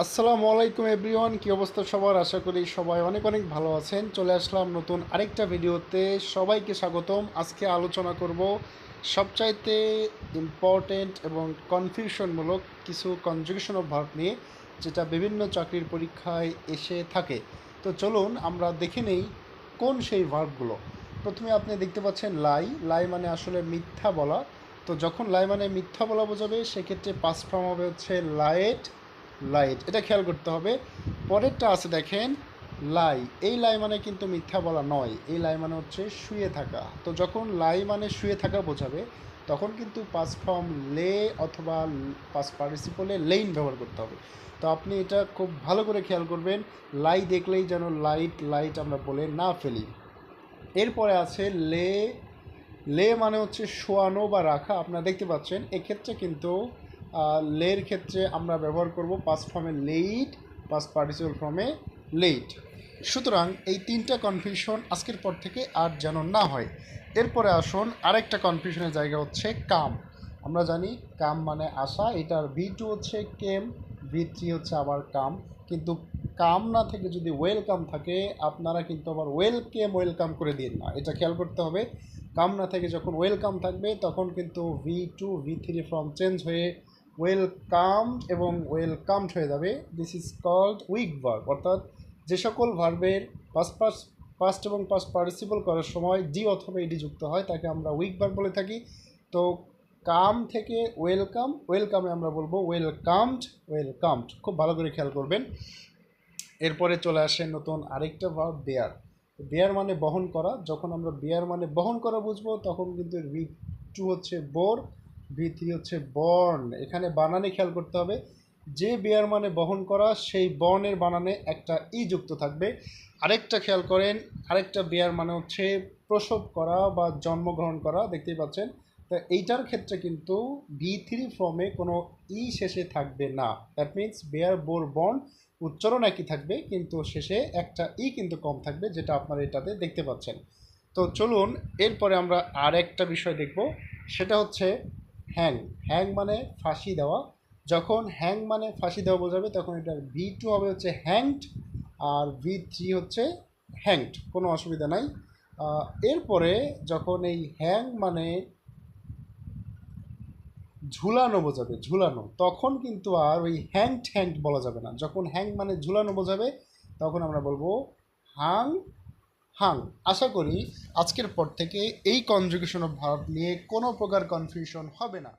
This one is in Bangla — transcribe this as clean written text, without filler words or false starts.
আসসালামু আলাইকুম এভরিওয়ান, কি অবস্থা সবার? আশা করি সবাই অনেক অনেক ভালো আছেন। চলে আসলাম নতুন আরেকটা ভিডিওতে। সবাইকে স্বাগতম। আজকে আলোচনা করব সবচাইতে ইম্পর্টেন্ট এবং কনফিউশনমূলক কিছু কনজুগেশন অফ ভার্ব নিয়ে, যেটা বিভিন্ন চাকরির পরীক্ষায় এসে থাকে। তো চলুন আমরা দেখে নেই কোন সেই ভার্বগুলো। প্রথমে আপনি দেখতে পাচ্ছেন লাই। লাই মানে আসলে মিথ্যা বলা। তো যখন লাই মানে মিথ্যা বলা বোঝাবে, সেক্ষেত্রে পাস্ট ফর্ম হবে হচ্ছে লাইট। লাইট, এটা খেয়াল করতে হবে। পরেরটা আছে দেখেন, লাই। এই লাই মানে কিন্তু মিথ্যা বলা নয়, এই লাই মানে হচ্ছে শুয়ে থাকা। তো যখন লাই মানে শুয়ে থাকা বোঝাবে, তখন কিন্তু পাস্ট ফর্ম লে অথবা পাস্ট পার্টিসিপলে লেইন ব্যবহার করতে হবে। তো আপনি এটা খুব ভালো করে খেয়াল করবেন, লাই দেখলেই যেন লাইট লাইট আমরা বলে না ফেলি। এরপরে আছে লে। লে মানে হচ্ছে শোয়ানো বা রাখা। আপনারা দেখতে পাচ্ছেন এক্ষেত্রে কিন্তু লের ক্ষেত্রে আমরা ব্যবহার করব পাস্ট ফর্মে লেইট, পাস্ট পার্টিসিপল ফর্মে লেইট। সুতরাং এই তিনটা কনফিউশন আজকের পর থেকে আর যেন না হয়। এরপরে আসুন, আরেকটা কনফিউশনের জায়গা হচ্ছে কাম। আমরা জানি কাম মানে আসা, এটার V2 হচ্ছে কেম, V3 হচ্ছে আবার কাম। কিন্তু কাম না থেকে যদি ওয়েলকাম থাকে, আপনারা কিন্তু আবার ওয়েলকেম ওয়েলকাম করে দিন না, এটা খেয়াল করতে হবে। কাম না থেকে যখন ওয়েলকাম থাকবে, তখন কিন্তু V2 V3 ফর্ম চেঞ্জ হয়ে ওয়েলকামড এবং ওয়েলকামড হয়ে যাবে। This is called weak verb. অর্থাৎ যে সকল ভার্বের পাস্ট পাস্ট পাস্ট এবং পাস্ট পার্টিসিপল করার সময় ডি অথবা ইডি যুক্ত হয়, তাকে আমরা উইক ভার্ব বলে থাকি। তো কাম থেকে ওয়েলকাম, ওয়েলকামে আমরা বলবো ওয়েলকামড ওয়েলকামড। খুব ভালো করে খেয়াল করবেন। এরপরে চলে আসে নতুন আরেকটা ভার্ব, বেয়ার। বেয়ার মানে বহন করা। যখন আমরা বেয়ার মানে বহন করা বুঝবো, তখন কিন্তু V2 হচ্ছে বোর, V3 হচ্ছে বর্ন। এখানে বানানে খেয়াল করতে হবে। যে বেয়ার মানে বহন করা, সেই বর্ণের বানানে একটা ই যুক্ত থাকবে। আরেকটা খেয়াল করেন, আরেকটা বেয়ার মানে হচ্ছে প্রসব করা বা জন্মগ্রহণ করা। দেখতেই পাচ্ছেন। তো এইটার ক্ষেত্রে কিন্তু V3 ফর্মে কোনো ই শেষে থাকবে না। That means bear bore born উচ্চারণ একই থাকবে, কিন্তু শেষে একটা ই কিন্তু কম থাকবে, যেটা আপনারা এটাতে দেখতে পাচ্ছেন। তো চলুন এরপরে আমরা আর একটা বিষয় দেখব, সেটা হচ্ছে হ্যাং। হ্যাং মানে ফাঁসি দেওয়া। যখন হ্যাং মানে ফাঁসি দেওয়া বোঝাবে, তখন এটার V2 হবে হচ্ছে হ্যাংড, আর V3 হচ্ছে হ্যাংড। কোনো অসুবিধা নাই। এরপরে যখন এই হ্যাং মানে ঝুলানো বোঝাবে, ঝুলানো, তখন কিন্তু আর ওই হ্যাংড হ্যাংড বলা যাবে না। যখন হ্যাং মানে ঝুলানো বোঝাবে, তখন আমরা বলবো হাং হাং। আশা করি আজকের পর থেকে এই কনজুগেশন অফ ভার্ব নিয়ে কোনো প্রকার কনফিউশন হবে না।